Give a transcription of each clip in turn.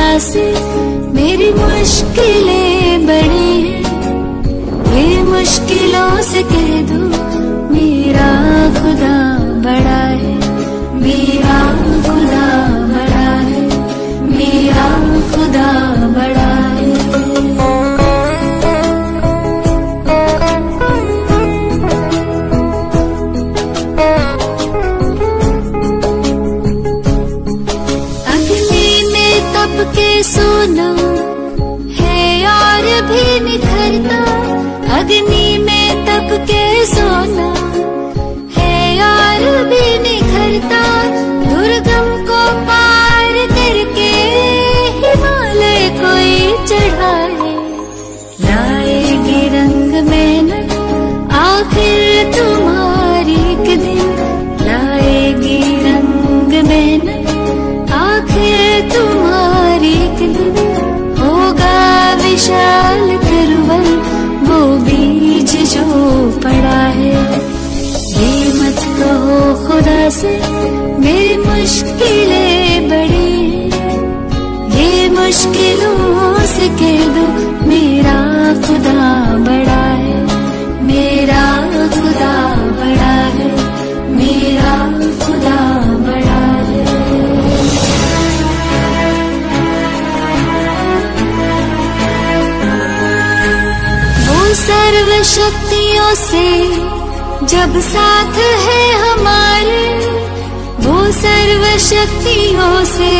खुदा से मेरी मुश्किलें बड़ी हैं, ये मुश्किलों से कह दो मेरा खुदा बड़ा है, मेरा खुदा बड़ा है, मेरा खुदा बड़ा है। अग्नि में तप के सोना है और भी निखरता, अग्नि में तप के सोना है और भी निखरता, दुर्गम को पार करके हिमालय कोई चढ़ाए, लाएगी रंग मेहनत आखिर तुम्हारी एक दिन, लाएगी रंग मेहनत आखिर तुम्हारी एक दिन, होगा विशाल करवल वो बीज जो पड़ा है। ये मत कहो खुदा से मेरी मुश्किलें बड़ी हैं, ये मुश्किलों से कह दो मेरा खुदा बड़ा है, मेरा खुदा बड़ा है, मेरा खुदा बड़ा है। वो सर्व शक्तियों से जब साथ है हमारे, वो सर्व शक्तियों से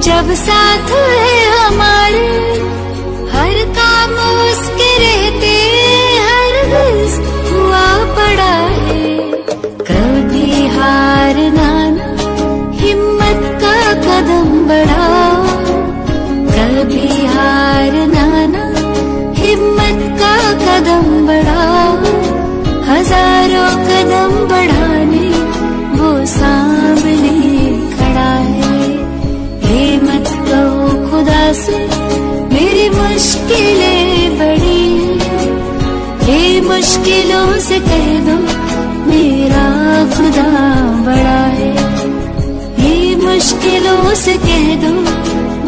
जब साथ है हमारे, हर काम उसके रहते हर बस हुआ पड़ा है, कभी हारना ना हिम्मत का कदम बढ़ाओ, कभी हारना ना हिम्मत का कदम बढ़ाओ, हजारों कदम बढ़ाने वो सामने खड़ा है। ये मत कहो खुदा से मेरी मुश्किलें बड़ी हैं, ये मुश्किलों से कह दो मेरा खुदा बड़ा है, ये मुश्किलों से कह दो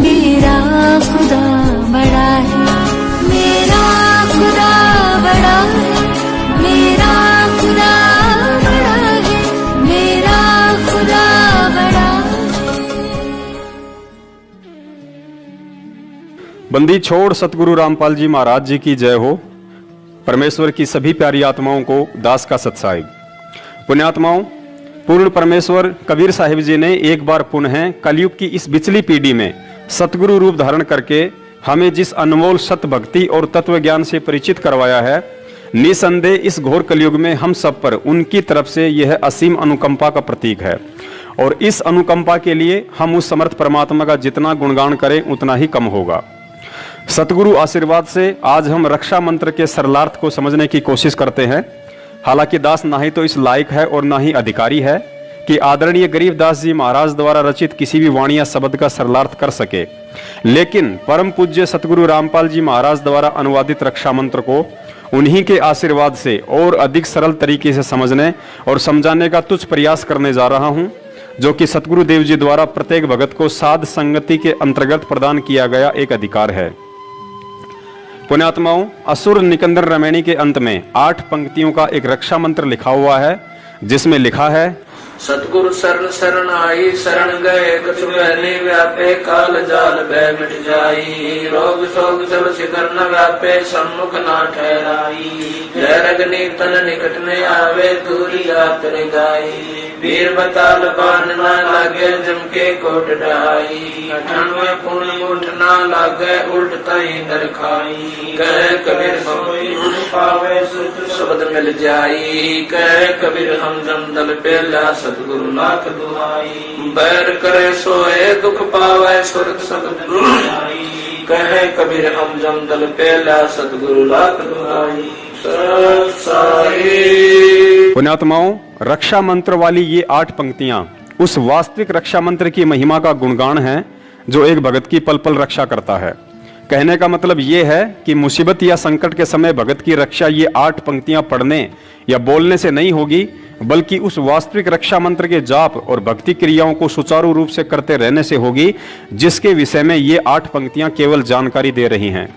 मेरा खुदा बड़ा है, मेरा खुदा बड़ा है, मेरा खुदा बड़ा है, मेरा खुदा बड़ा है। बंदी छोड़ सतगुरु रामपाल जी महाराज जी की जय हो। परमेश्वर की सभी प्यारी आत्माओं को दास का सत्साहिब। पुण्यात्माओं, पूर्ण परमेश्वर कबीर साहिब जी ने एक बार पुनः कलयुग की इस बिचली पीढ़ी में सतगुरु रूप धारण करके हमें जिस अनमोल सत भक्ति और तत्व ज्ञान से परिचित करवाया है, निसंदेह इस घोर कलयुग में हम सब पर उनकी तरफ से यह असीम अनुकंपा का प्रतीक है, और इस अनुकंपा के लिए हम उस समर्थ परमात्मा का जितना गुणगान करें उतना ही कम होगा। सतगुरु आशीर्वाद से आज हम रक्षा मंत्र के सरलार्थ को समझने की कोशिश करते हैं। हालांकि दास ना ही तो इस लायक है और ना ही अधिकारी है कि आदरणीय गरीबदास जी महाराज द्वारा रचित किसी भी वाणी या शब्द का सरलार्थ कर सके, लेकिन परम पूज्य सतगुरु रामपाल जी महाराज द्वारा अनुवादित रक्षा मंत्र को उन्हीं के आशीर्वाद से और अधिक सरल तरीके से समझने और समझाने का तुच्छ प्रयास करने जा रहा हूं, जो कि सतगुरु देव जी द्वारा प्रत्येक भगत को साध संगति के अंतर्गत प्रदान किया गया एक अधिकार है। पुण्यात्माओं, असुर निकंदर रमैणी के अंत में 8 पंक्तियों का एक रक्षा मंत्र लिखा हुआ है, जिसमें लिखा है, सतगुरु शरण शरण आई, शरण गए कछु बहने व्यापे, काल जाल भय मिट जाई, रोग शोक सब शिखर न व्यापे, सम्मुख ना ठहराई, जय रगनी तन निकट में आवे, दूरी यात्र गाई, वीर बताल बान ना लागे, जम के कोट ढाई, 98 पुण्य उठ ना लागे, उल्ट तई दर खाई, कह कबीर सोई पावे सुत शब्द मिल जाई, कह कबीर हम जम दल पेला सतगुरु नाथ दुहाई, बैर करे सोए दुख पावे सुरत सतगुरु आई, कहे कबीर हम जम दल पेला सतगुरु नाथ दुहाई। पुण्यात्माओं, रक्षा मंत्र वाली ये 8 पंक्तियां उस वास्तविक रक्षा मंत्र की महिमा का गुणगान है जो एक भगत की पल पल रक्षा करता है। कहने का मतलब ये है कि मुसीबत या संकट के समय भगत की रक्षा ये 8 पंक्तियां पढ़ने या बोलने से नहीं होगी, बल्कि उस वास्तविक रक्षा मंत्र के जाप और भक्ति क्रियाओं को सुचारू रूप से करते रहने से होगी, जिसके विषय में ये 8 पंक्तियां केवल जानकारी दे रही हैं।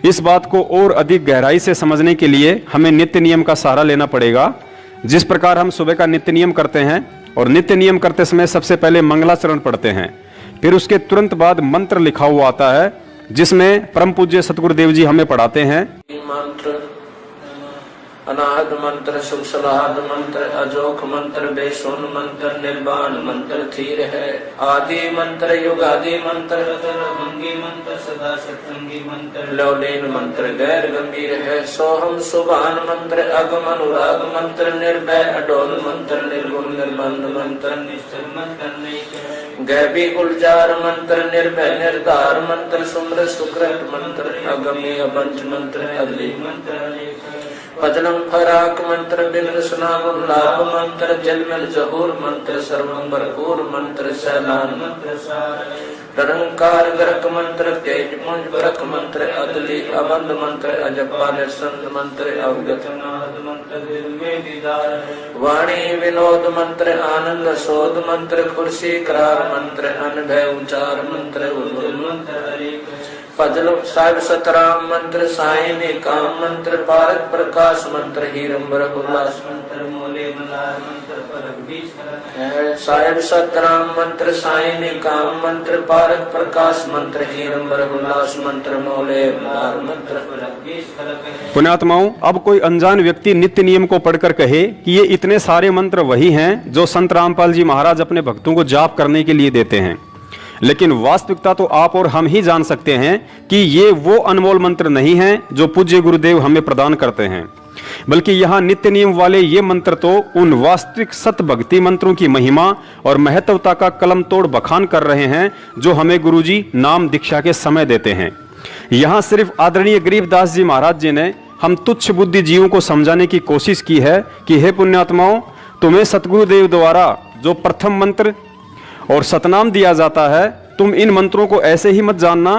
इस बात को और अधिक गहराई से समझने के लिए हमें नित्य नियम का सहारा लेना पड़ेगा। जिस प्रकार हम सुबह का नित्य नियम करते हैं और नित्य नियम करते समय सबसे पहले मंगलाचरण पढ़ते हैं, फिर उसके तुरंत बाद मंत्र लिखा हुआ आता है जिसमें परम पूज्य सतगुरुदेव जी हमें पढ़ाते हैं। मंत्र अनाहत मंत्र, शुभ सलाहत मंत्र, अजोख मंत्र, बेसुन मंत्र, निर्वाण मंत्र थीर है। आदि मंत्र, युगादि मंत्र, भंगी मंत्र, सदा सत्संगी मंत्र, लौलीन मंत्र गैर गंभीर है। सोहम सुभान मंत्र, अगम अनुराग मंत्र, निर्भय अडोल मंत्र, निर्गुण निर्बंध मंत्र, निश्चल मंत्र नहीं गैबी गुलजार मंत्र, निर्भय निर्धार मंत्र, सुम्र सुकृत मंत्र, अगमी अबंच मंत्र, अदली मंत्र, पजलम फराक मंत्र, बिन सुनाम लाभ मंत्र, जलमल जहूर मंत्र, सर्वम भरपूर मंत्र, सैलान मंत्र, रंकार गरक मंत्र, तेज पुंज बरक मंत्र, अदली अबंध मंत्र, अजपा निसंत मंत्र, अवगत नाद मंत्र, वाणी विनोद मंत्र, आनंद शोध मंत्र, खुर्सी करार मंत्र, अनभय उचार मंत्र, मंत्र फजल साहिब सतराम मंत्र, साई निकाम मंत्र, भारत प्रकाश मंत्र, हीरंबर उल्लास मंत्र, मोले मलार मंत्र, परक बीज साहिब सतराम मंत्र, साई निकाम मंत्र, भारत प्रकाश मंत्र, हीरंबर उल्लास मंत्र, मोले मलार मंत्र, परक बीज। पुण्यात्माओं, अब कोई अनजान व्यक्ति नित्य नियम को पढ़कर कहे कि ये इतने सारे मंत्र वही हैं जो संत रामपाल जी महाराज अपने भक्तों को जाप करने के लिए देते हैं, लेकिन वास्तविकता तो आप और हम ही जान सकते हैं कि ये वो अनमोल मंत्र नहीं हैं जो पूज्य गुरुदेव हमें प्रदान करते हैं, बल्कि यहाँ नित्य नियम वाले ये मंत्र तो उन वास्तविक सत भक्ति मंत्रों की महिमा और महत्वता का कलम तोड़ बखान कर रहे हैं जो हमें गुरुजी नाम दीक्षा के समय देते हैं। यहाँ सिर्फ आदरणीय गरीबदास जी महाराज जी ने हम तुच्छ बुद्धि जीवों को समझाने की कोशिश की है कि हे पुण्यात्माओं, तुम्हें सतगुरुदेव द्वारा जो प्रथम मंत्र और सतनाम दिया जाता है, तुम इन मंत्रों को ऐसे ही मत जानना।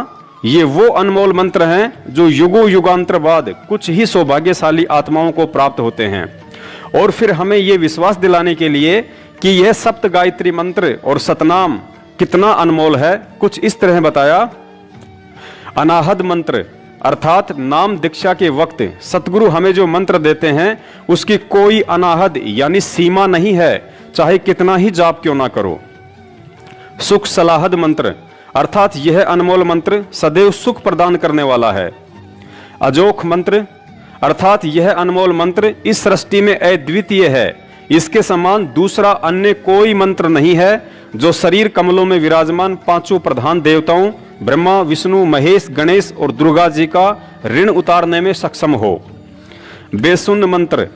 ये वो अनमोल मंत्र हैं जो युगों युगांतर बाद कुछ ही सौभाग्यशाली आत्माओं को प्राप्त होते हैं। और फिर हमें ये विश्वास दिलाने के लिए कि यह सप्त गायत्री मंत्र और सतनाम कितना अनमोल है, कुछ इस तरह बताया। अनाहद मंत्र अर्थात नाम दीक्षा के वक्त सतगुरु हमें जो मंत्र देते हैं उसकी कोई अनाहद यानी सीमा नहीं है, चाहे कितना ही जाप क्यों ना करो। सुख सलाहद मंत्र अर्थात यह अनमोल मंत्र सदैव सुख प्रदान करने वाला है। अजोख मंत्र अर्थात यह अनमोल मंत्र इस सृष्टि में अद्वितीय है, इसके समान दूसरा अन्य कोई मंत्र नहीं है जो शरीर कमलों में विराजमान पांचों प्रधान देवताओं ब्रह्मा विष्णु महेश गणेश और दुर्गा जी का ऋण उतारने में सक्षम हो। बेसुन मंत्र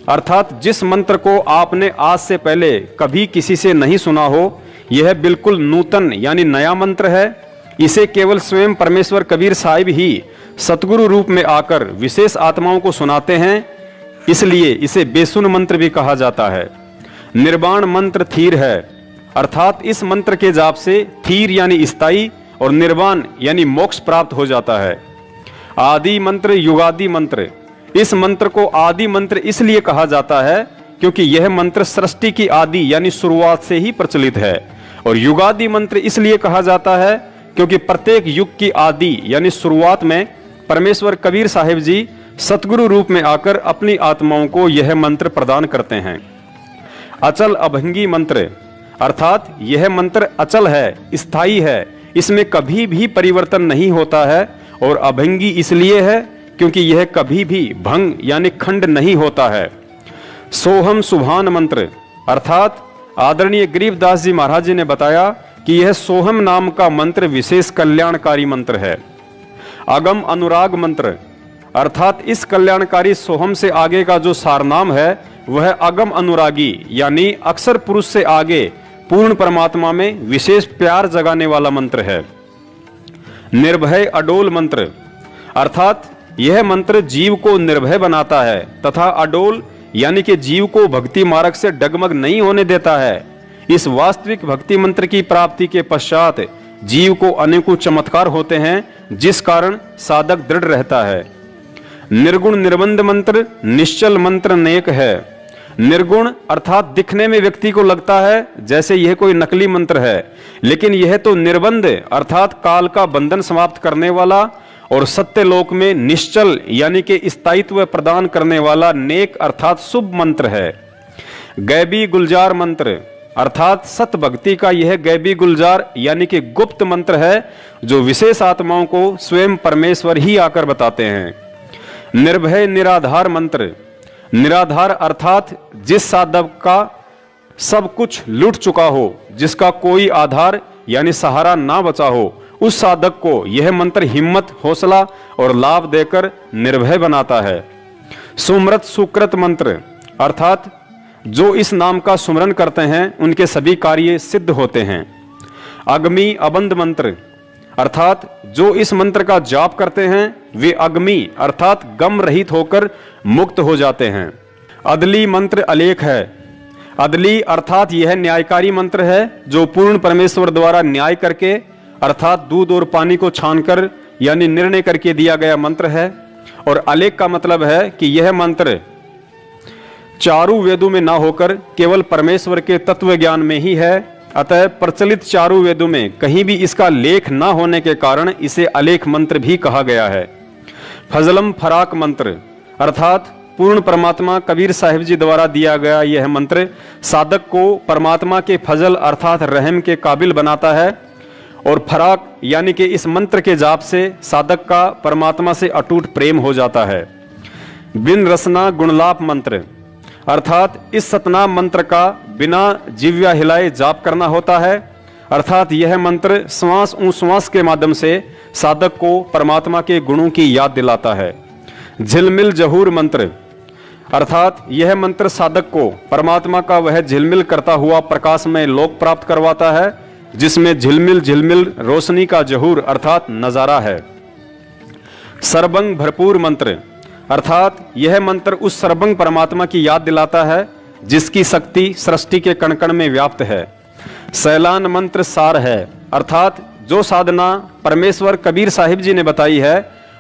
अर्थात जिस मंत्र को आपने आज से पहले कभी किसी से नहीं सुना हो, यह बिल्कुल नूतन यानी नया मंत्र है। इसे केवल स्वयं परमेश्वर कबीर साहिब ही सतगुरु रूप में आकर विशेष आत्माओं को सुनाते हैं, इसलिए इसे बेसुन मंत्र भी कहा जाता है। निर्वाण मंत्र थीर है अर्थात इस मंत्र के जाप से थीर यानी स्थायी और निर्वाण यानी मोक्ष प्राप्त हो जाता है। आदि मंत्र युगादि मंत्र, इस मंत्र को आदि मंत्र इसलिए कहा जाता है क्योंकि यह मंत्र सृष्टि की आदि यानी शुरुआत से ही प्रचलित है, और युगादि मंत्र इसलिए कहा जाता है क्योंकि प्रत्येक युग की आदि यानी शुरुआत में परमेश्वर कबीर साहिब जी सतगुरु रूप में आकर अपनी आत्माओं को यह मंत्र प्रदान करते हैं। अचल अभंगी मंत्र अर्थात यह मंत्र अचल है, स्थायी है, इसमें कभी भी परिवर्तन नहीं होता है, और अभंगी इसलिए है क्योंकि यह कभी भी भंग यानी खंड नहीं होता है। सोहम सुभान मंत्र अर्थात आदरणीय गरीबदास जी महाराज जी ने बताया कि यह सोहम नाम का मंत्र विशेष कल्याणकारी मंत्र है। अगम अनुराग मंत्र अर्थात इस कल्याणकारी सोहम से आगे का जो सारनाम है वह अगम अनुरागी यानी अक्षर पुरुष से आगे पूर्ण परमात्मा में विशेष प्यार जगाने वाला मंत्र है। निर्भय अडोल मंत्र अर्थात यह मंत्र जीव को निर्भय बनाता है तथा अडोल यानी कि जीव को भक्ति मार्ग से डगमग नहीं होने देता है। इस वास्तविक भक्ति मंत्र की प्राप्ति के पश्चात जीव को अनेकों चमत्कार होते हैं जिस कारण साधक दृढ़ रहता है। निर्गुण निर्बंध मंत्र निश्चल मंत्र नेक है। निर्गुण अर्थात दिखने में व्यक्ति को लगता है जैसे यह कोई नकली मंत्र है, लेकिन यह तो निर्बंध अर्थात काल का बंधन समाप्त करने वाला और सत्यलोक में निश्चल यानी कि स्थायित्व प्रदान करने वाला नेक अर्थात शुभ मंत्र है। गैबी गुलजार मंत्र अर्थात सत भक्ति का यह गैबी गुलजार यानी कि गुप्त मंत्र है जो विशेष आत्माओं को स्वयं परमेश्वर ही आकर बताते हैं। निर्भय निराधार मंत्र, निराधार अर्थात जिस साधक का सब कुछ लूट चुका हो, जिसका कोई आधार यानी सहारा ना बचा हो, उस साधक को यह मंत्र हिम्मत, हौसला और लाभ देकर निर्भय बनाता है। सुमृत सुकृत मंत्र अर्थात जो इस नाम का सुमरन करते हैं उनके सभी कार्य सिद्ध होते हैं। अग्नि अबंध मंत्र अर्थात जो इस मंत्र का जाप करते हैं वे अग्नि अर्थात गम रहित होकर मुक्त हो जाते हैं। अदली मंत्र अलेख है। अदली अर्थात यह न्यायकारी मंत्र है जो पूर्ण परमेश्वर द्वारा न्याय करके अर्थात दूध और पानी को छानकर यानी निर्णय करके दिया गया मंत्र है। और अलेख का मतलब है कि यह मंत्र चारों वेदों में ना होकर केवल परमेश्वर के तत्व ज्ञान में ही है। अतः प्रचलित चारों वेदों में कहीं भी इसका लेख ना होने के कारण इसे अलेख मंत्र भी कहा गया है। फजलम फराक मंत्र अर्थात पूर्ण परमात्मा कबीर साहिब जी द्वारा दिया गया यह मंत्र साधक को परमात्मा के फजल अर्थात रहम के काबिल बनाता है। और फराक यानी कि इस मंत्र के जाप से साधक का परमात्मा से अटूट प्रेम हो जाता है। बिन रसना गुणलाप मंत्र अर्थात इस सतनाम मंत्र का बिना जिव्या हिलाए जाप करना होता है। अर्थात यह मंत्र श्वास श्वास के माध्यम से साधक को परमात्मा के गुणों की याद दिलाता है। झिलमिल जहूर मंत्र अर्थात यह मंत्र साधक को परमात्मा का वह झिलमिल करता हुआ प्रकाशमय लोक प्राप्त करवाता है जिसमें झिलमिल झिलमिल रोशनी का जहूर अर्थात नजारा है। सर्वंग भरपूर मंत्र अर्थात यह मंत्र उस सर्वंग परमात्मा की याद दिलाता है जिसकी शक्ति सृष्टि के कण कण में व्याप्त है। सैलान मंत्र सार है अर्थात जो साधना परमेश्वर कबीर साहिब जी ने बताई है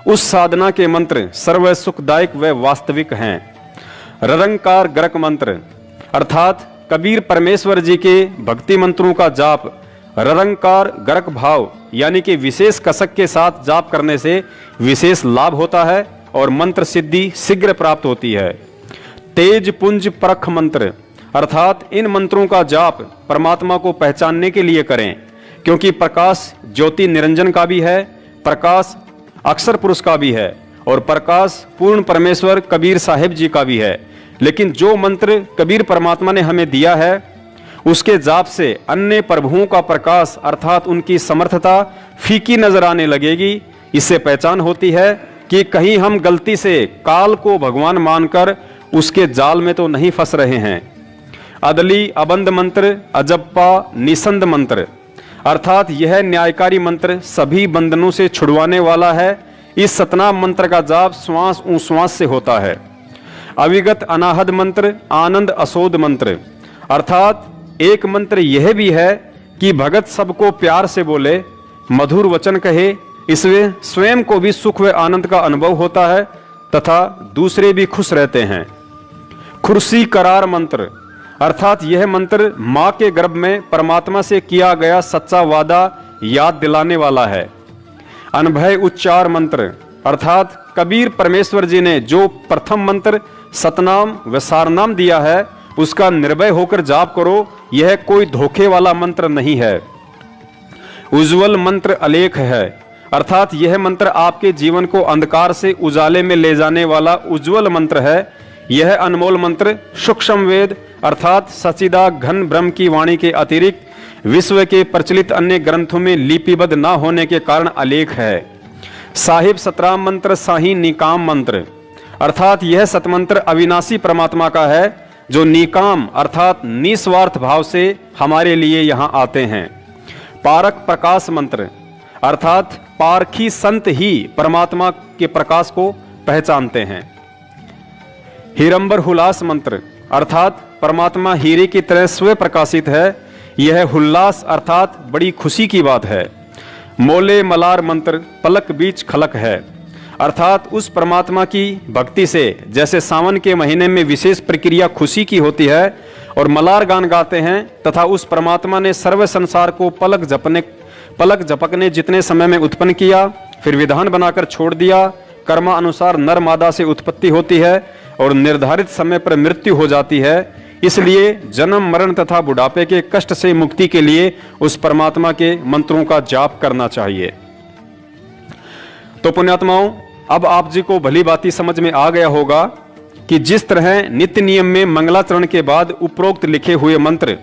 उस साधना के मंत्र सर्व सुखदायक व वास्तविक हैं। ररंकार गरक मंत्र अर्थात कबीर परमेश्वर जी के भक्ति मंत्रों का जाप ररंकार गरक भाव यानी कि विशेष कसक के साथ जाप करने से विशेष लाभ होता है और मंत्र सिद्धि शीघ्र प्राप्त होती है। तेज पुंज परख मंत्र अर्थात इन मंत्रों का जाप परमात्मा को पहचानने के लिए करें क्योंकि प्रकाश ज्योति निरंजन का भी है, प्रकाश अक्षर पुरुष का भी है और प्रकाश पूर्ण परमेश्वर कबीर साहिब जी का भी है। लेकिन जो मंत्र कबीर परमात्मा ने हमें दिया है उसके जाप से अन्य प्रभुओं का प्रकाश अर्थात उनकी समर्थता फीकी नजर आने लगेगी। इससे पहचान होती है कि कहीं हम गलती से काल को भगवान मानकर उसके जाल में तो नहीं फंस रहे हैं। अदली अबंध मंत्र अजप्पा निसंद मंत्र अर्थात यह न्यायकारी मंत्र सभी बंधनों से छुड़वाने वाला है। इस सतनाम मंत्र का जाप श्वास श्वास से होता है। अविगत अनाहद मंत्र आनंद असोद मंत्र अर्थात एक मंत्र यह भी है कि भगत सबको प्यार से बोले, मधुर वचन कहे, इसमें स्वयं को भी सुख व आनंद का अनुभव होता है तथा दूसरे भी खुश रहते हैं। खुर्सी करार मंत्र अर्थात यह मंत्र मां के गर्भ में परमात्मा से किया गया सच्चा वादा याद दिलाने वाला है। अनभय उच्चार मंत्र अर्थात कबीर परमेश्वर जी ने जो प्रथम मंत्र सतनाम व सारनाम दिया है उसका निर्भय होकर जाप करो, यह कोई धोखे वाला मंत्र नहीं है। उज्ज्वल मंत्र अलेख है अर्थात यह मंत्र आपके जीवन को अंधकार से उजाले में ले जाने वाला उज्ज्वल मंत्र है। यह अनमोल मंत्र सूक्ष्म वेद अर्थात सचिदा घन ब्रह्म की वाणी के अतिरिक्त विश्व के प्रचलित अन्य ग्रंथों में लिपिबद्ध न होने के कारण अलेख है। साहिब सतराम मंत्र साही निकाम मंत्र अर्थात यह सतमंत्र अविनाशी परमात्मा का है जो निकाम अर्थात निस्वार्थ भाव से हमारे लिए यहाँ आते हैं। पारक प्रकाश मंत्र अर्थात पारखी संत ही परमात्मा के प्रकाश को पहचानते हैं। हीरंबर हुलास मंत्र अर्थात परमात्मा हीरे की तरह स्वयं प्रकाशित है। यह हुल्लास अर्थात बड़ी खुशी की बात है। मोले मलार मंत्र पलक बीच खलक है अर्थात उस परमात्मा की भक्ति से जैसे सावन के महीने में विशेष प्रक्रिया खुशी की होती है और मलार गान गाते हैं, तथा उस परमात्मा ने सर्व संसार को पलक झपकने जितने समय में उत्पन्न किया, फिर विधान बनाकर छोड़ दिया। कर्मा अनुसार नर मादा से उत्पत्ति होती है और निर्धारित समय पर मृत्यु हो जाती है। इसलिए जन्म मरण तथा बुढ़ापे के कष्ट से मुक्ति के लिए उस परमात्मा के मंत्रों का जाप करना चाहिए। तो पुण्यात्माओं, अब आप जी को भली बाती समझ में आ गया होगा कि जिस तरह नित्य नियम में मंगलाचरण के बाद उपरोक्त लिखे हुए मंत्र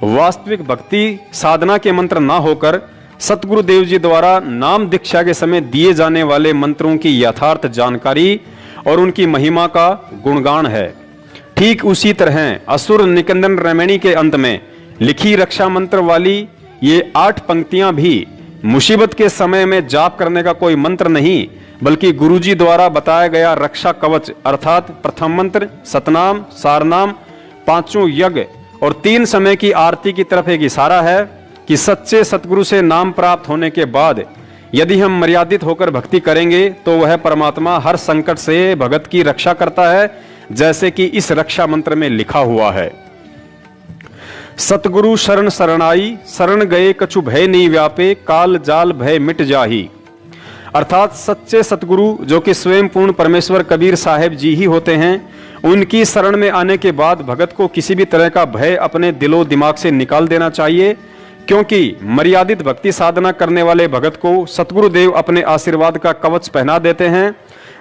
वास्तविक भक्ति साधना के मंत्र ना होकर सतगुरुदेव जी द्वारा नाम दीक्षा के समय दिए जाने वाले मंत्रों की यथार्थ जानकारी और उनकी महिमा का गुणगान है, ठीक उसी तरह असुर निकंदन रमणी के अंत में लिखी रक्षा मंत्र वाली ये 8 पंक्तियां भी मुसीबत के समय में जाप करने का कोई मंत्र नहीं, बल्कि गुरुजी द्वारा बताया गया रक्षा कवच अर्थात प्रथम मंत्र सतनाम, सारनाम, 5 यज्ञ और 3 समय की आरती की तरफ एक इशारा है कि सच्चे सतगुरु से नाम प्राप्त होने के बाद यदि हम मर्यादित होकर भक्ति करेंगे तो वह परमात्मा हर संकट से भगत की रक्षा करता है, जैसे कि इस रक्षा मंत्र में लिखा हुआ है। सतगुरु शरण शरणाई, शरण गए कछु भय नहीं व्यापे, काल जाल भय मिट जाही। अर्थात सच्चे सतगुरु जो कि स्वयं पूर्ण परमेश्वर कबीर साहेब जी ही होते हैं, उनकी शरण में आने के बाद भगत को किसी भी तरह का भय अपने दिलो दिमाग से निकाल देना चाहिए, क्योंकि मर्यादित भक्ति साधना करने वाले भगत को सतगुरुदेव अपने आशीर्वाद का कवच पहना देते हैं,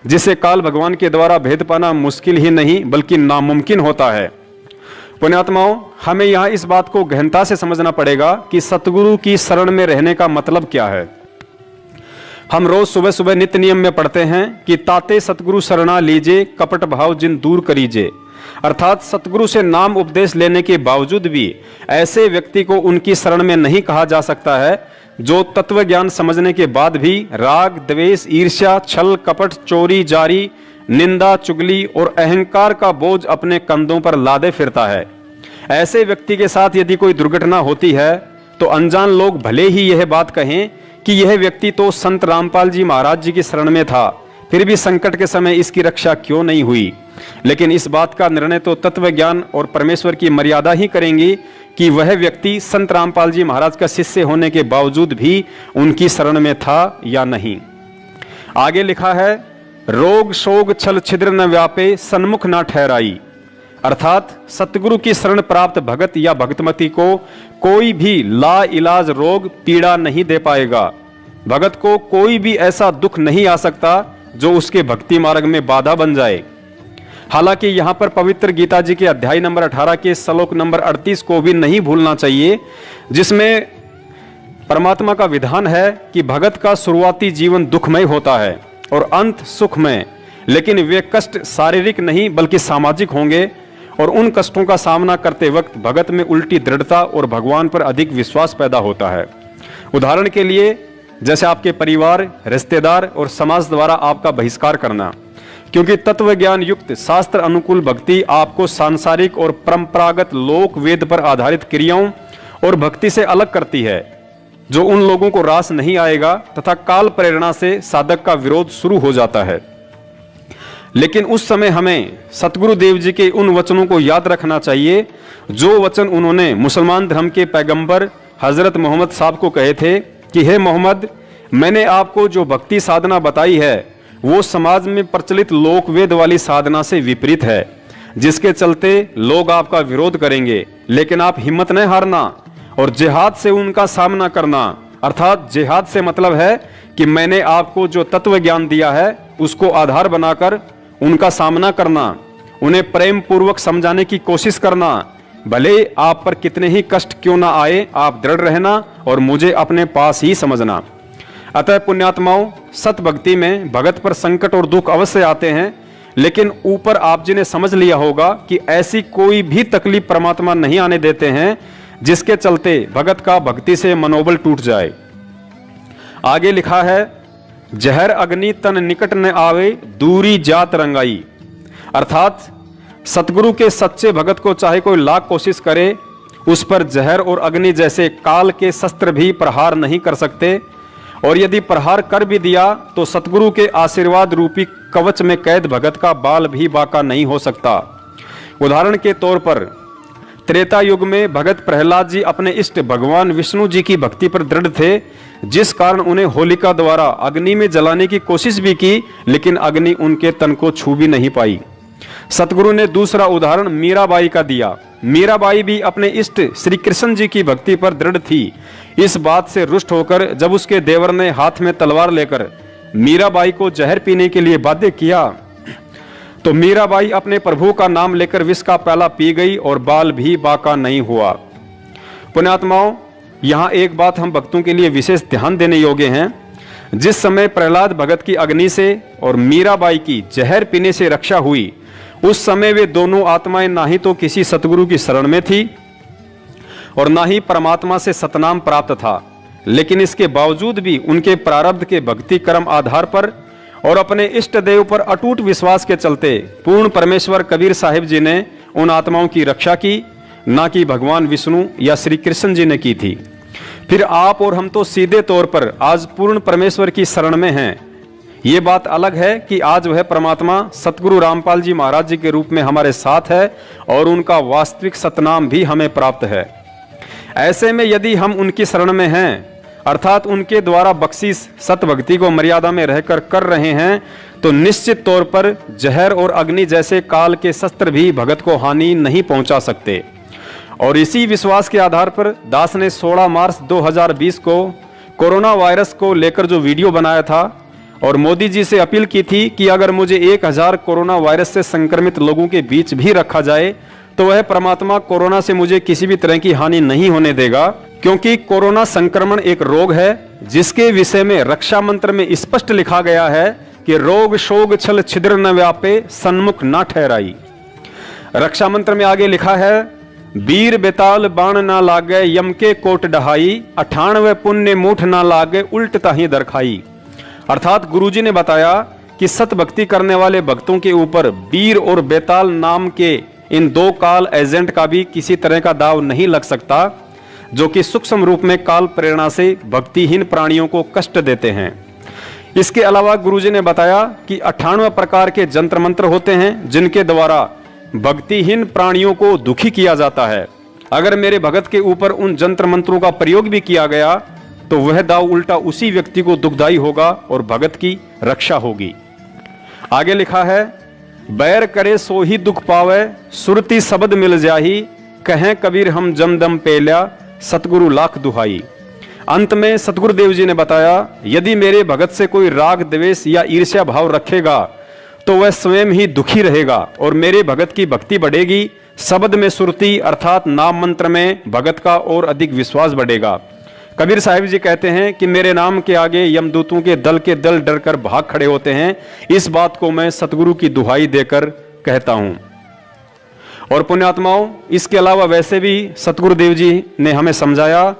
जिसे काल भगवान के द्वारा भेद पाना मुश्किल ही नहीं बल्कि नामुमकिन होता है। पुण्यात्माओं, हमें यहाँ इस बात को गहनता से समझना पड़ेगा कि सतगुरु की शरण में रहने का मतलब क्या है। हम रोज सुबह सुबह नित्य नियम में पढ़ते हैं कि ताते सतगुरु शरणा लीजे, कपट भाव जिन दूर करीजे। अर्थात सतगुरु से नाम उपदेश लेने के बावजूद भी ऐसे व्यक्ति को उनकी शरण में नहीं कहा जा सकता है जो तत्व ज्ञान समझने के बाद भी राग, द्वेष, ईर्ष्या, छल, कपट, चोरी, जारी, निंदा, चुगली और अहंकार का बोझ अपने कंधों पर लादे फिरता है। ऐसे व्यक्ति के साथ यदि कोई दुर्घटना होती है तो अनजान लोग भले ही यह बात कहें कि यह व्यक्ति तो संत रामपाल जी महाराज जी की शरण में था, फिर भी संकट के समय इसकी रक्षा क्यों नहीं हुई। लेकिन इस बात का निर्णय तो तत्व ज्ञान और परमेश्वर की मर्यादा ही करेंगी कि वह व्यक्ति संत रामपाल जी महाराज का शिष्य होने के बावजूद भी उनकी शरण में था या नहीं। आगे लिखा है, रोग शोग छल छिद्र न व्यापे, सन्मुख न ठहराई। अर्थात सतगुरु की शरण प्राप्त भगत या भक्तमती को कोई भी ला इलाज रोग पीड़ा नहीं दे पाएगा। भगत को कोई भी ऐसा दुख नहीं आ सकता जो उसके भक्ति मार्ग में बाधा बन जाए। हालांकि यहाँ पर पवित्र गीता जी के अध्याय नंबर 18 के श्लोक नंबर 38 को भी नहीं भूलना चाहिए, जिसमें परमात्मा का विधान है कि भगत का शुरुआती जीवन दुखमय होता है और अंत सुखमय, लेकिन वे कष्ट शारीरिक नहीं बल्कि सामाजिक होंगे और उन कष्टों का सामना करते वक्त भगत में उल्टी दृढ़ता और भगवान पर अधिक विश्वास पैदा होता है। उदाहरण के लिए जैसे आपके परिवार, रिश्तेदार और समाज द्वारा आपका बहिष्कार करना, क्योंकि तत्व ज्ञान युक्त शास्त्र अनुकूल भक्ति आपको सांसारिक और परंपरागत लोक वेद पर आधारित क्रियाओं और भक्ति से अलग करती है, जो उन लोगों को रास नहीं आएगा, तथा काल प्रेरणा से साधक का विरोध शुरू हो जाता है। लेकिन उस समय हमें सतगुरु देव जी के उन वचनों को याद रखना चाहिए जो वचन उन्होंने मुसलमान धर्म के पैगंबर हजरत मोहम्मद साहब को कहे थे कि हे मोहम्मद, मैंने आपको जो भक्ति साधना बताई है वो समाज में प्रचलित लोकवेद वाली साधना से विपरीत है, जिसके चलते लोग आपका विरोध करेंगे, लेकिन आप हिम्मत न हारना और जिहाद से उनका सामना करना। अर्थात जिहाद से मतलब है कि मैंने आपको जो तत्व ज्ञान दिया है उसको आधार बनाकर उनका सामना करना, उन्हें प्रेम पूर्वक समझाने की कोशिश करना, भले आप पर कितने ही कष्ट क्यों ना आए, आप दृढ़ रहना और मुझे अपने पास ही समझना। अतः पुण्यात्माओं, सत भक्ति में भगत पर संकट और दुख अवश्य आते हैं, लेकिन ऊपर आप जी ने समझ लिया होगा कि ऐसी कोई भी तकलीफ परमात्मा नहीं आने देते हैं जिसके चलते भगत का भक्ति से मनोबल टूट जाए। आगे लिखा है, जहर अग्नि तन निकट न आवे, दूरी जात रंगाई। अर्थात सतगुरु के सच्चे भगत को चाहे कोई लाख कोशिश करे, उस पर जहर और अग्नि जैसे काल के शस्त्र भी प्रहार नहीं कर सकते और यदि प्रहार कर भी दिया तो सतगुरु के आशीर्वाद रूपी कवच में कैद भगत का बाल भी बाका नहीं हो सकता। उदाहरण के तौर पर त्रेता युग में भगत प्रहलाद जी अपने इष्ट भगवान विष्णु जी की भक्ति पर दृढ़ थे, जिस कारण उन्हें होलिका द्वारा अग्नि में जलाने की कोशिश भी की, लेकिन अग्नि उनके तन को छू भी नहीं पाई। सतगुरु ने दूसरा उदाहरण मीराबाई का दिया। मीराबाई भी अपने इष्ट श्री कृष्ण जी की भक्ति पर दृढ़ थी। इस बात से रुष्ट होकर जब उसके देवर ने हाथ में तलवार लेकर मीराबाई को जहर पीने के लिए बाध्य किया, तो मीराबाई अपने प्रभु का नाम लेकर विष का प्याला पी गई और बाल भी बाका नहीं हुआ। पुण्यात्माओं, यहाँ एक बात हम भक्तों के लिए विशेष ध्यान देने योग्य हैं। जिस समय प्रहलाद भगत की अग्नि से और मीराबाई की जहर पीने से रक्षा हुई, उस समय वे दोनों आत्माएं ना ही तो किसी सतगुरु की शरण में थी और ना ही परमात्मा से सतनाम प्राप्त था, लेकिन इसके बावजूद भी उनके प्रारब्ध के भक्ति कर्म आधार पर और अपने इष्ट देव पर अटूट विश्वास के चलते पूर्ण परमेश्वर कबीर साहिब जी ने उन आत्माओं की रक्षा की, ना कि भगवान विष्णु या श्री कृष्ण जी ने की थी। फिर आप और हम तो सीधे तौर पर आज पूर्ण परमेश्वर की शरण में हैं। ये बात अलग है कि आज वह परमात्मा सतगुरु रामपाल जी महाराज जी के रूप में हमारे साथ है और उनका वास्तविक सतनाम भी हमें प्राप्त है। ऐसे में यदि हम उनकी शरण में हैं, अर्थात उनके द्वारा बख्शीश सतभक्ति को मर्यादा में रहकर कर रहे हैं, तो निश्चित तौर पर जहर और अग्नि जैसे काल के शस्त्र भी भगत को हानि नहीं पहुंचा सकते। और इसी विश्वास के आधार पर दास ने 16 मार्च 2020 को कोरोना वायरस को लेकर जो वीडियो बनाया था और मोदी जी से अपील की थी कि अगर मुझे 1000 कोरोना वायरस से संक्रमित लोगों के बीच भी रखा जाए तो वह परमात्मा कोरोना से मुझे किसी भी तरह की हानि नहीं होने देगा, क्योंकि कोरोना संक्रमण एक रोग है जिसके विषय में रक्षा मंत्र में स्पष्ट लिखा गया है कि रोग शोग छल छिद्र न व्यापे, सन्मुख न ठहराई। रक्षा मंत्र में आगे लिखा है, वीर बेताल बाण ना लागे, यम के कोट डहाई, 98 पुण्य मूठ ना लागे, उल्ट ताही दरखाई। अर्थात गुरुजी ने बताया कि सत भक्ति करने वाले भक्तों के ऊपर वीर और बेताल नाम के इन दो काल एजेंट का भी किसी तरह का दाव नहीं लग सकता, जो कि सूक्ष्म रूप में काल प्रेरणा से भक्तिहीन प्राणियों को कष्ट देते हैं। इसके अलावा गुरुजी ने बताया कि 98 प्रकार के जंत्र मंत्र होते हैं जिनके द्वारा भक्तिहीन प्राणियों को दुखी किया जाता है। अगर मेरे भगत के ऊपर उन जंत्र मंत्रों का प्रयोग भी किया गया तो वह दाव उल्टा उसी व्यक्ति को दुखदाई होगा और भगत की रक्षा होगी। आगे लिखा है, बैर करे सो ही दुख पावे, सुरती शब्द मिल जाही, कहें कबीर हम जमदम पेल्या, सतगुरु लाख दुहाई। अंत में सतगुरुदेव जी ने बताया, यदि मेरे भगत से कोई राग द्वेष या ईर्ष्या भाव रखेगा तो वह स्वयं ही दुखी रहेगा और मेरे भगत की भक्ति बढ़ेगी। शब्द में सुरती अर्थात नाम मंत्र में भगत का और अधिक विश्वास बढ़ेगा। कबीर साहिब जी कहते हैं कि मेरे नाम के आगे यमदूतों के दल डर कर भाग खड़े होते हैं। इस बात को मैं सतगुरु की दुहाई देकर कहता हूं। और पुण्यात्माओं, इसके अलावा वैसे भी सतगुरुदेव जी ने हमें समझाया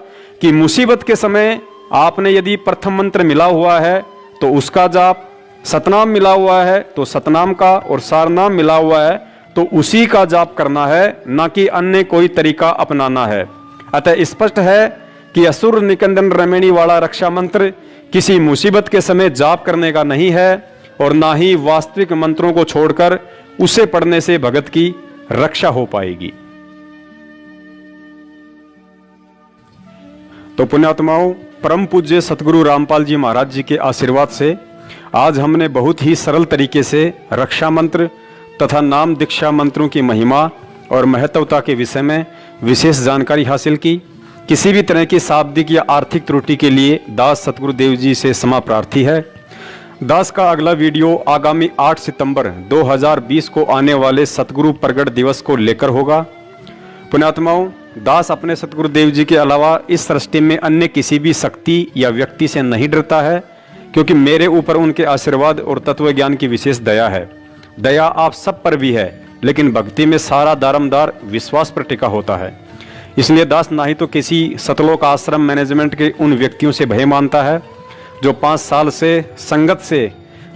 कि मुसीबत के समय आपने यदि प्रथम मंत्र मिला हुआ है तो उसका जाप, सतनाम मिला हुआ है तो सतनाम का, और सारनाम मिला हुआ है तो उसी का जाप करना है, ना कि अन्य कोई तरीका अपनाना है। अतः स्पष्ट है कि असुर निकंदन रमेणी वाला रक्षा मंत्र किसी मुसीबत के समय जाप करने का नहीं है और ना ही वास्तविक मंत्रों को छोड़कर उसे पढ़ने से भगत की रक्षा हो पाएगी। तो पुण्यात्माओं, परम पूज्य सतगुरु रामपाल जी महाराज जी के आशीर्वाद से आज हमने बहुत ही सरल तरीके से रक्षा मंत्र तथा नाम दीक्षा मंत्रों की महिमा और महत्वता के विषय में विशेष जानकारी हासिल की। किसी भी तरह की शाब्दिक या आर्थिक त्रुटि के लिए दास सतगुरुदेव जी से क्षमा प्रार्थी है। दास का अगला वीडियो आगामी 8 सितंबर 2020 को आने वाले सतगुरु प्रगट दिवस को लेकर होगा। पुण्यात्माओं, दास अपने सतगुरुदेव जी के अलावा इस सृष्टि में अन्य किसी भी शक्ति या व्यक्ति से नहीं डरता है, क्योंकि मेरे ऊपर उनके आशीर्वाद और तत्व ज्ञान की विशेष दया है। दया आप सब पर भी है, लेकिन भक्ति में सारा दारमदार विश्वास पर टिका होता है। इसलिए दास ना ही तो किसी सतलोक आश्रम मैनेजमेंट के उन व्यक्तियों से भय मानता है जो 5 साल से संगत से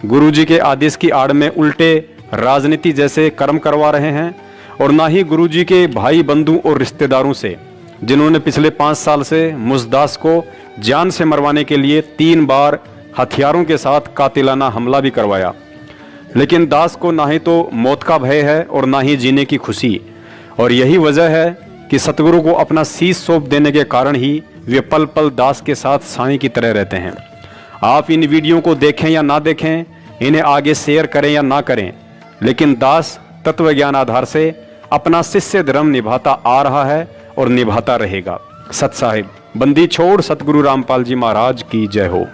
गुरुजी के आदेश की आड़ में उल्टे राजनीति जैसे कर्म करवा रहे हैं, और ना ही गुरुजी के भाई बंधु और रिश्तेदारों से जिन्होंने पिछले 5 साल से मुझ दास को जान से मरवाने के लिए 3 बार हथियारों के साथ कातिलाना हमला भी करवाया। लेकिन दास को ना ही तो मौत का भय है और ना ही जीने की खुशी, और यही वजह है कि सतगुरु को अपना शीश सौंप देने के कारण ही वे पल पल दास के साथ साईं की तरह रहते हैं। आप इन वीडियो को देखें या ना देखें, इन्हें आगे शेयर करें या ना करें, लेकिन दास तत्व ज्ञान आधार से अपना शिष्य धर्म निभाता आ रहा है और निभाता रहेगा। सत साहिब, बंदी छोड़ सतगुरु रामपाल जी महाराज की जय हो।